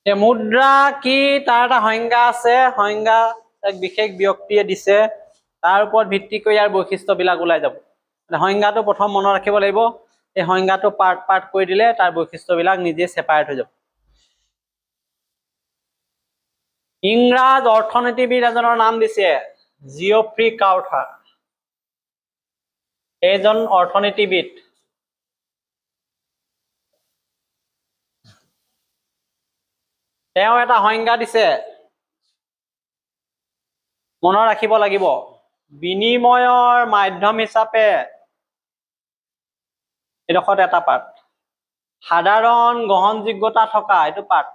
মুদ্ৰা কি তাৰ এটা সংজ্ঞা আছে, সংজ্ঞা এক বিশেষ ব্যক্তিয়ে দিছে, তাৰ ওপৰত ভিত্তি কৰি ইয়াৰ বৈশিষ্ট্যবিলাক ওলাই যাব। সংজ্ঞাটো প্ৰথম মনত ৰাখিব লাগিব, এই সংজ্ঞাটো পাৰ্ট পাৰ্ট কৰি দিলে তাৰ বৈশিষ্ট্যবিলাক নিজে ছেপাৰেট হৈ যাব। ইংৰাজ অৰ্থনীতিবিদ এজনৰ নাম দিছে জিঅফ্ৰি ক্ৰাউথাৰ। এইজন অৰ্থনীতিবিদ তেওঁ এটা সংজ্ঞা দিছে, মনত ৰাখিব লাগিব, বিনিময়ৰ মাধ্যম হিচাপে এডোখৰত এটা পাৰ্ট, সাধাৰণ গ্ৰহণযোগ্যতা থকা এইটো পাৰ্ট,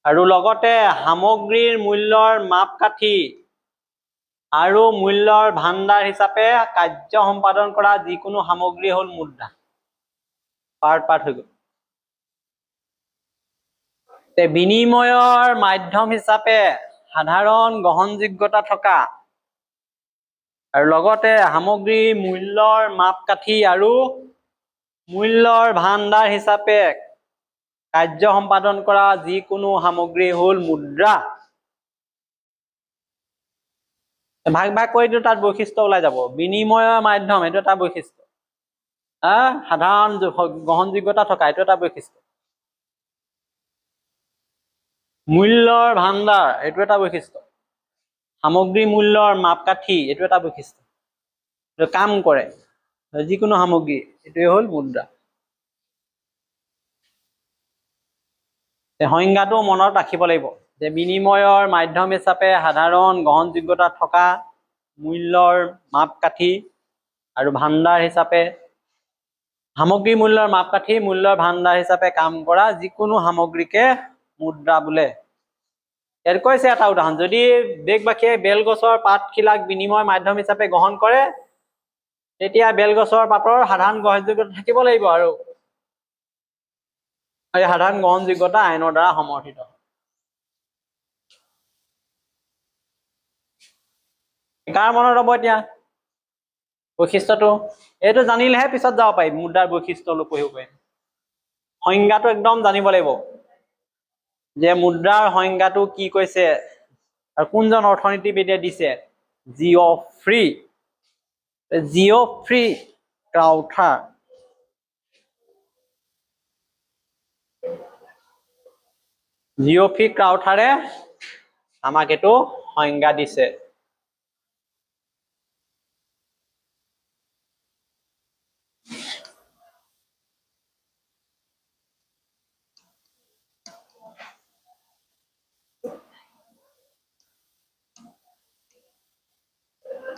আৰু লগতে সামগ্ৰীৰ মূল্যৰ মাপকাঠি আৰু মূল্যৰ ভাণ্ডাৰ হিচাপে কাৰ্য সম্পাদন কৰা যিকোনো সামগ্ৰী হল মুদ্ৰা। পাৰ্ট পাৰ্ট হৈ গল। বিনিময়ৰ মাধ্যম হিচাপে সাধাৰণ গ্ৰহণযোগ্যতা থকা আৰু লগতে সামগ্ৰীৰ মূল্যৰ মাপকাঠি আৰু মূল্যৰ ভাণ্ডাৰ হিচাপে কাৰ্য সম্পাদন কৰা যিকোনো সামগ্ৰী হল মুদ্ৰা। ভাগ ভাগ কৰি দিও, তাত বৈশিষ্ট্য ওলাই যাব। বিনিময়ৰ মাধ্যম এইটো এটা বৈশিষ্ট্য, সাধাৰণ গ্ৰহণযোগ্যতা থকা এইটো এটা বৈশিষ্ট্য, মূল্যৰ ভাণ্ডাৰ এইটো এটা বৈশিষ্ট্য, সামগ্ৰী মূল্যৰ মাপকাঠি এইটো এটা বৈশিষ্ট্য, কাম কৰে যিকোনো সামগ্ৰী, এইটোৱে হল মুদ্ৰা। সংজ্ঞাটো মনত ৰাখিব লাগিব যে বিনিময়ৰ মাধ্যম হিচাপে সাধাৰণ গ্ৰহণযোগ্যতা থকা মূল্যৰ মাপকাঠি আৰু ভাণ্ডাৰ হিচাপে সামগ্ৰী মূল্যৰ মাপকাঠি মূল্যৰ ভাণ্ডাৰ হিচাপে কাম কৰা যিকোনো সামগ্ৰীকে মুদ্ৰা বোলে। ইয়াত কৈছে এটা উদাহৰণ, যদি দেশবাসীয়ে বেলগছৰ পাতখিলাক বিনিময় মাধ্যম হিচাপে গ্ৰহণ কৰে, তেতিয়া বেলগছৰ পাতৰ সাধাৰণ গ্ৰহণযোগ্যতা থাকিব লাগিব, আৰু এই সাধাৰণ গ্ৰহণযোগ্যতা আইনৰ দ্বাৰা সমৰ্থিত। কাৰ মনত ৰব এতিয়া বৈশিষ্ট্যটো? এইটো জানিলেহে পিছত যাব পাৰিম, মুদ্ৰাৰ বৈশিষ্ট্য অলপ পঢ়িব পাৰিম। সংজ্ঞাটো একদম জানিব লাগিব যে মুদ্ৰাৰ সংজ্ঞাটো কি কৈছে আৰু কোনজন অৰ্থনীতিবিদে দিছে, জিঅফ্ৰি ক্ৰাউথাৰ। জিঅফ্ৰি ক্ৰাউথাৰে আমাক এইটো সংজ্ঞা দিছে।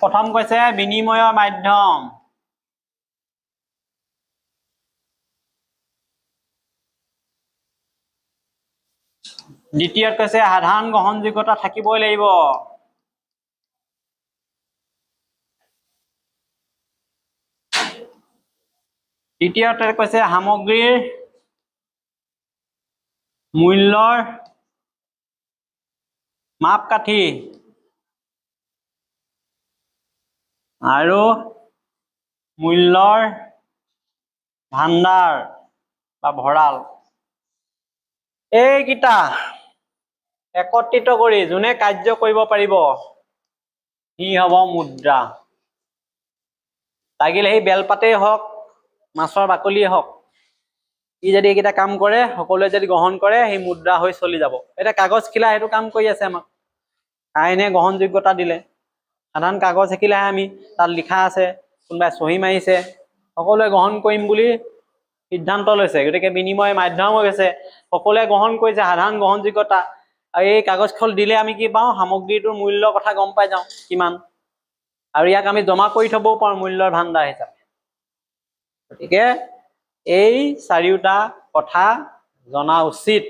প্ৰথম কৈছে বিনিময়ৰ মাধ্যম, দ্বিতীয়ত কৈছে সাধাৰণ গ্ৰহণযোগ্যতা থাকিবই লাগিব, তৃতীয়তে কৈছে সামগ্ৰীৰ মূল্যৰ মাপকাঠি আৰু মূল্যৰ ভাণ্ডাৰ বা ভঁৰাল, এইকেইটা একত্ৰিত কৰি যোনে কাৰ্য কৰিব পাৰিব সি হব মুদ্ৰা। লাগিলে সেই বেলপাতেই হওক, মাছৰ বাকলিয়ে হওক, ই যদি এইকেইটা কাম কৰে, সকলোৱে যদি গ্ৰহণ কৰে, সেই মুদ্ৰা হৈ চলি যাব। এতিয়া কাগজ খিলা সেইটো কাম কৰি আছে, আমাক আইনে গ্ৰহণযোগ্যতা দিলে। সাধাৰণ কাগজ শিকিলেহে আমি তাত লিখা আছে, কোনোবাই চহী মাৰিছে, সকলোৱে গ্ৰহণ কৰিম বুলি সিদ্ধান্ত লৈছে, গতিকে বিনিময় মাধ্যম হৈ গৈছে, সকলোৱে গ্ৰহণ কৰিছে, সাধাৰণ গ্ৰহণযোগ্যতা। আৰু এই কাগজখন দিলে আমি কি পাওঁ, সামগ্ৰীটোৰ মূল্যৰ কথা গম পাই যাওঁ কিমান, আৰু ইয়াক আমি জমা কৰি থবও পাৰোঁ মূল্যৰ ভাণ্ডাৰ হিচাপে। গতিকে এই চাৰিওটা কথা জনা উচিত।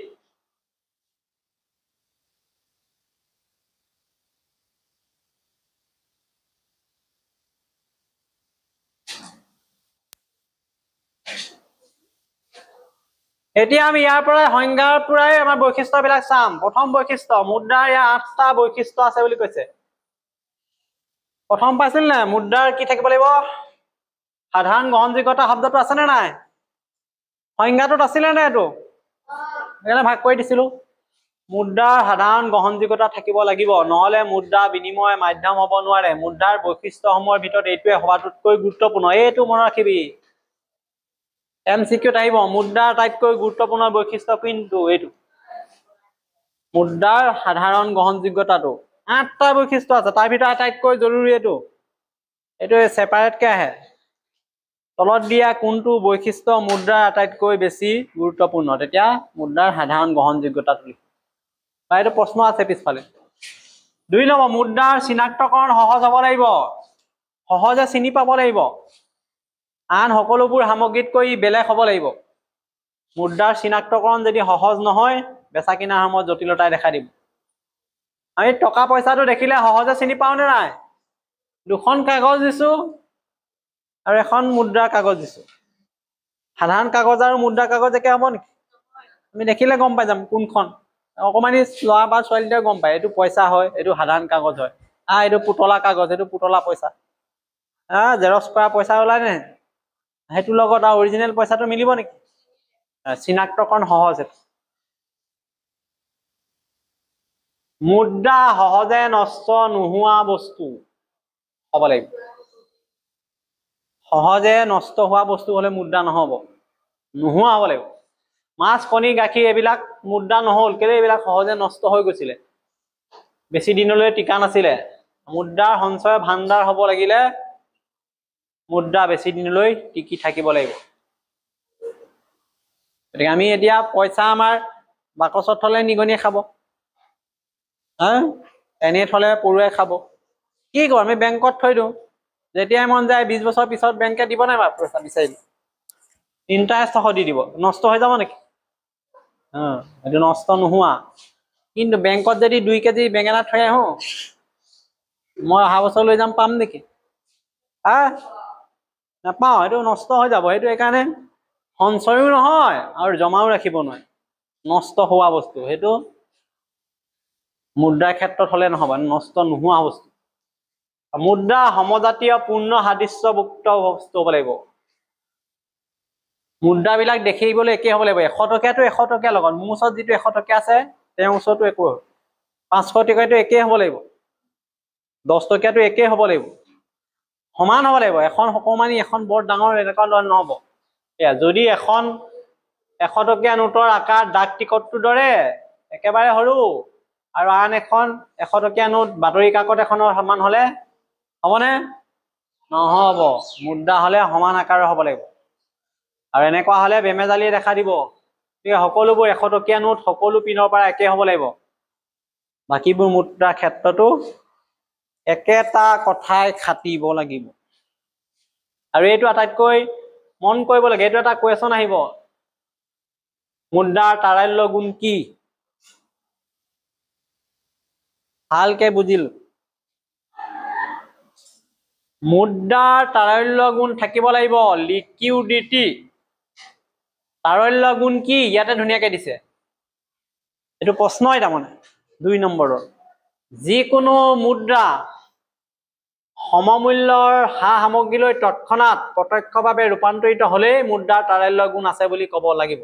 এতিয়া আমি ইয়াৰ পৰাই সংজ্ঞাৰ পৰাই আমাৰ বৈশিষ্ট্যবিলাক চাম। প্ৰথম বৈশিষ্ট্য, মুদ্ৰাৰ ইয়াৰ 8টা বৈশিষ্ট্য আছে বুলি কৈছে। প্ৰথম পাইছিল নাই, মুদ্ৰাৰ কি থাকিব লাগিব, সাধাৰণ গ্ৰহণযোগ্যতা শব্দটো আছে নে নাই? সংজ্ঞাটোত আছিলে নে এইটো? সেইকাৰণে ভাগ কৰি দিছিলোঁ। মুদ্ৰাৰ সাধাৰণ গ্ৰহণযোগ্যতা থাকিব লাগিব, নহ'লে মুদ্ৰা বিনিময় মাধ্যম হ'ব নোৱাৰে। মুদ্ৰাৰ বৈশিষ্ট্যসমূহৰ ভিতৰত এইটোৱে সবাতোতকৈ গুৰুত্বপূৰ্ণ। এইটো মনত ৰাখিবি, MCQত আহিব। মুদ্ৰাৰ আটাইতকৈ গুৰুত্বপূৰ্ণ বৈশিষ্ট্য কিন্তু এইটো, মুদ্ৰাৰ সাধাৰণ গ্ৰহণযোগ্যতাটো। 8টা বৈশিষ্ট্য আছে, তাৰ ভিতৰত আটাইতকৈ জৰুৰী এইটো ছেপাৰেটকে আহে। তলত দিয়া কোনটো বৈশিষ্ট্য মুদ্ৰাৰ আটাইতকৈ বেছি গুৰুত্বপূৰ্ণ, তেতিয়া মুদ্ৰাৰ সাধাৰণ গ্ৰহণযোগ্যতাটো লিখিব। বা এইটো প্ৰশ্ন আছে পিছফালে। 2 নম্বৰ, মুদ্ৰাৰ চিনাক্তকৰণ সহজ হ'ব লাগিব, সহজে চিনি পাব লাগিব, আন সকলোবোৰ সামগ্ৰীতকৈ বেলেগ হ'ব লাগিব। মুদ্ৰাৰ চিনাক্তকৰণ যদি সহজ নহয়, বেচা কিনাৰ সময়ত জটিলতাই দেখা দিব। আমি টকা পইচাটো দেখিলে সহজে চিনি পাওঁ নে নাই? 2খন কাগজ দিছো আৰু এখন মুদ্ৰাৰ কাগজ দিছো। সাধাৰণ কাগজ আৰু মুদ্ৰা কাগজ একে হ'ব নেকি? আমি দেখিলে গম পাই যাম কোনখন। অকমানি ল'ৰা বা ছোৱালীটোৱে গম পায় এইটো পইচা হয়, এইটো সাধাৰণ কাগজ হয়। এইটো পুতলা কাগজ, এইটো পুতলা পইচা। জেৰক্স কৰা পইচা ওলাই নে? সেইটোৰ লগত আৰু অৰিজিনেল পইচাটো মিলিব নেকি? চিনাক্তকৰণ সহজ। মুদ্ৰা সহজে নষ্ট নোহোৱা বস্তু হ'ব লাগিব। সহজে নষ্ট হোৱা বস্তু হলে মুদ্ৰা নহ'ব, নোহোৱা হ'ব লাগিব। মাছ, কণী, গাখীৰ এইবিলাক মুদ্ৰা নহ'ল কেলে? এইবিলাক সহজে নষ্ট হৈ গৈছিলে, বেছি দিনলৈ টিকা নাছিলে। মুদ্ৰাৰ সঞ্চয় ভাণ্ডাৰ হ'ব লাগিলে মুদ্ৰা বেছি দিনলৈ টিকি থাকিব লাগিব। গতিকে আমি এতিয়া পইচা আমাৰ বাকচত থলে নিগনিয়ে খাব, এনেই থলে পৰুৱাই খাব। কি কৰো? আমি বেংকত থৈ দিওঁ, যেতিয়াই মন যায় 20 বছৰ পিছত বেংকে দিব নাই বাৰু পইচা বিচাৰিলে, ইণ্টাৰেষ্ট দি দিব, নষ্ট হৈ যাব নেকি? এইটো নষ্ট নোহোৱা। কিন্তু বেংকত যদি 2 কেজি বেঙেনা থৈ আহো, মই অহা বছৰ লৈ যাম, পাম নেকি? নাপাওঁ, সেইটো নষ্ট হৈ যাব। সেইটো সেইকাৰণে সঞ্চয়ো নহয় আৰু জমাও ৰাখিব নোৱাৰে, নষ্ট হোৱা বস্তু। সেইটো মুদ্ৰাৰ ক্ষেত্ৰত হলে নহব, নষ্ট নোহোৱা বস্তু। মুদ্ৰা সমজাতীয় পূৰ্ণ সাদৃশ্যযুক্ত বস্তু হ'ব লাগিব। মুদ্ৰাবিলাক দেখিবলৈ একে হ'ব লাগিব। 100 টকীয়াটো 100 টকীয়া লগত, মোৰ ওচৰত যিটো 100 টকীয়া আছে তেওঁৰ ওচৰতো একো। 500 টকীয়াটো একেই হ'ব লাগিব, 10 টকীয়াটো একেই হ'ব লাগিব, সমান হ'ব লাগিব। এখন অকমানি এখন বৰ ডাঙৰ এনেকুৱা লোৱা নহ'ব। যদি এখন 100 টকীয়া নোটৰ আকাৰ ডাক টিকটটোৰ দৰে একেবাৰে সৰু, আৰু আন এখন 100 টকীয়া নোট বাতৰি কাকত এখনৰ সমান হলে হ'বনে? নহ'ব। মুদ্ৰা হলে সমান আকাৰৰ হ'ব লাগিব, আৰু এনেকুৱা হলে বেমেজালিয়ে দেখা দিব। সকলোবোৰ 100 টকীয়া নোট সকলো পিনৰ পৰা একে হ'ব লাগিব। বাকীবোৰ মুদ্ৰাৰ ক্ষেত্ৰতো একেটা কথাই খাটিব লাগিব। আৰু এইটো আটাইতকৈ মন কৰিব লাগে, এইটো এটা কুৱেশ্যন আহিব, মুদ্ৰাৰ তাৰল্য গুণ কি? ভালকে বুজিল। মুদ্ৰাৰ তাৰল্য গুণ থাকিব লাগিব, লিকুইডিটি। তাৰল্য গুণ কি? ইয়াতে ধুনীয়াকে দিছে, এইটো প্ৰশ্নই তাৰমানে 2 নম্বৰৰ। যিকোনো মুদ্ৰা সমমূল্যৰ সা সামগ্ৰীলৈ তৎক্ষণাৎ প্ৰত্যক্ষভাৱে ৰূপান্তৰিত হলেই মুদ্ৰাৰ তাৰল্য গুণ আছে বুলি ক'ব লাগিব।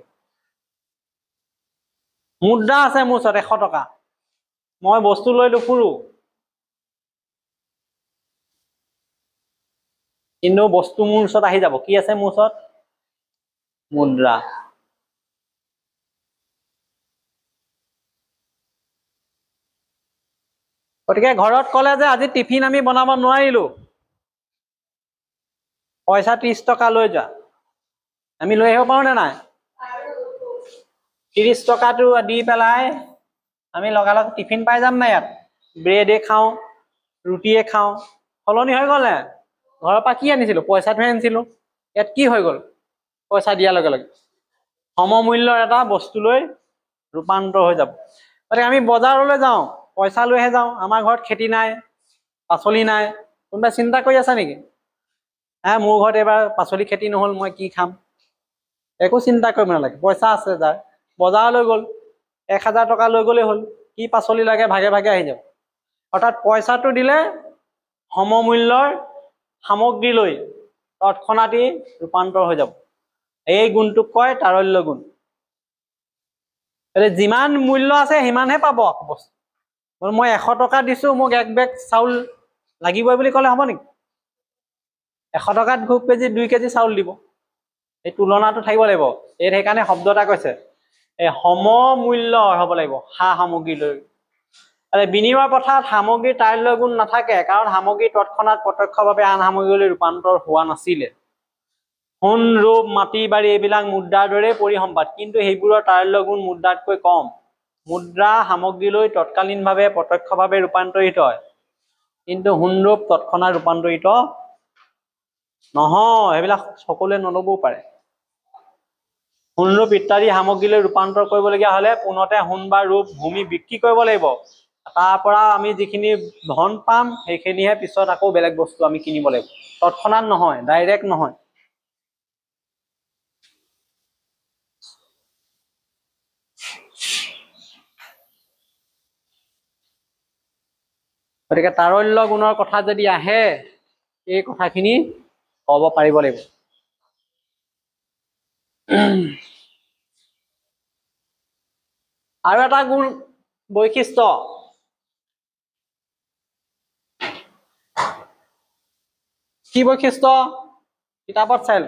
মুদ্ৰা আছে মোৰ ওচৰত 100 টকা, মই বস্তু লৈ নুফুৰো, কিন্তু বস্তু মোৰ ওচৰত আহি যাব। কি আছে মোৰ ওচৰত? মুদ্ৰা। গতিকে ঘৰত ক'লে যে আজি টিফিন আমি বনাব নোৱাৰিলো, পইচা 30 টকা লৈ যোৱা, আমি লৈ আহিব পাৰো নে নাই? 30 টকাটো দি পেলাই আমি লগালগ টিফিন পাই যাম নাই? ইয়াত ব্ৰেডে খাওঁ, ৰুটিয়ে খাওঁ, সলনি হৈ গ'ল নে? ঘৰৰ পৰা কি আনিছিলো? পইচাটোহে আনিছিলো। ইয়াত কি হৈ গ'ল? পইচা দিয়াৰ লগে লগে সমমূল্যৰ এটা বস্তুলৈ ৰূপান্তৰ হৈ যাব। গতিকে আমি বজাৰলৈ যাওঁ, পইচা লৈহে যাওঁ, আমাৰ ঘৰত খেতি নাই, পাচলি নাই। কোনোবাই চিন্তা কৰি আছা নেকি? মোৰ ঘৰত এইবাৰ পাচলি খেতি নহল, মই কি খাম? একো চিন্তা কৰিব নালাগে, পইচা আছে যাৰ, বজাৰলৈ গ'ল, 1000 টকা লৈ গ'লেই হ'ল, কি পাচলি লাগে ভাগে ভাগে আহি যাব। অৰ্থাৎ পইচাটো দিলে সমমূল্যৰ সামগ্ৰীলৈ তৎক্ষণাতেই ৰূপান্তৰ হৈ যাব। এই গুণটোক কয় তাৰল্য গুণ। যিমান মূল্য আছে সিমানহে পাব বস্তু। মই 100 টকা দিছো, মোক 1 বেগ চাউল লাগিবই বুলি ক'লে হ'ব নেকি? 100 টকাত খুব কেজি 2 কেজি চাউল দিব। এই তুলনাটো থাকিব লাগিব। এই সেইকাৰণে শব্দ এটা কৈছে, এই সমমূল্য হ'ব লাগিব সা সামগ্ৰী লৈ। বিনিময় প্ৰথাত সামগ্ৰীৰ তাইল্য গুণ নাথাকে, কাৰণ সামগ্ৰী তৎক্ষণাত প্ৰত্যক্ষভাৱে আন সামগ্ৰীলৈ ৰূপান্তৰ হোৱা নাছিলে। সোণ, ৰূপ, মাটি বাৰী এইবিলাক মুদ্ৰাৰ দৰে পৰিসম্পাদ, কিন্তু সেইবোৰৰ তাইল্য গুণ মুদ্ৰাতকৈ কম। মুদ্ৰা সামগ্ৰীলৈ তৎকালীনভাৱে প্ৰত্যক্ষভাৱে ৰূপান্তৰিত হয়, কিন্তু সোণ ৰূপ তৎক্ষণাত ৰূপান্তৰিত নহয়। সেইবিলাক সকলোৱে নল'বও পাৰে। সোণ ৰূপ ইত্যাদি সামগ্ৰীলৈ ৰূপান্তৰ কৰিবলগীয়া হ'লে পোনতে সোণ বা ৰূপ ভূমি বিক্ৰী কৰিব লাগিব। তাৰ পৰা আমি যিখিনি ধন পাম সেইখিনিহে পিছত আকৌ বেলেগ বস্তু আমি কিনিব লাগিব। তৎক্ষণাত নহয়, ডাইৰেক্ট নহয়। গতিকে তাৰল্য গুণৰ কথা যদি আহে, এই কথাখিনি ক'ব পাৰিব লাগিব। আৰু এটা গুণ বৈশিষ্ট্য, কি বৈশিষ্ট্য? কিতাপত চাই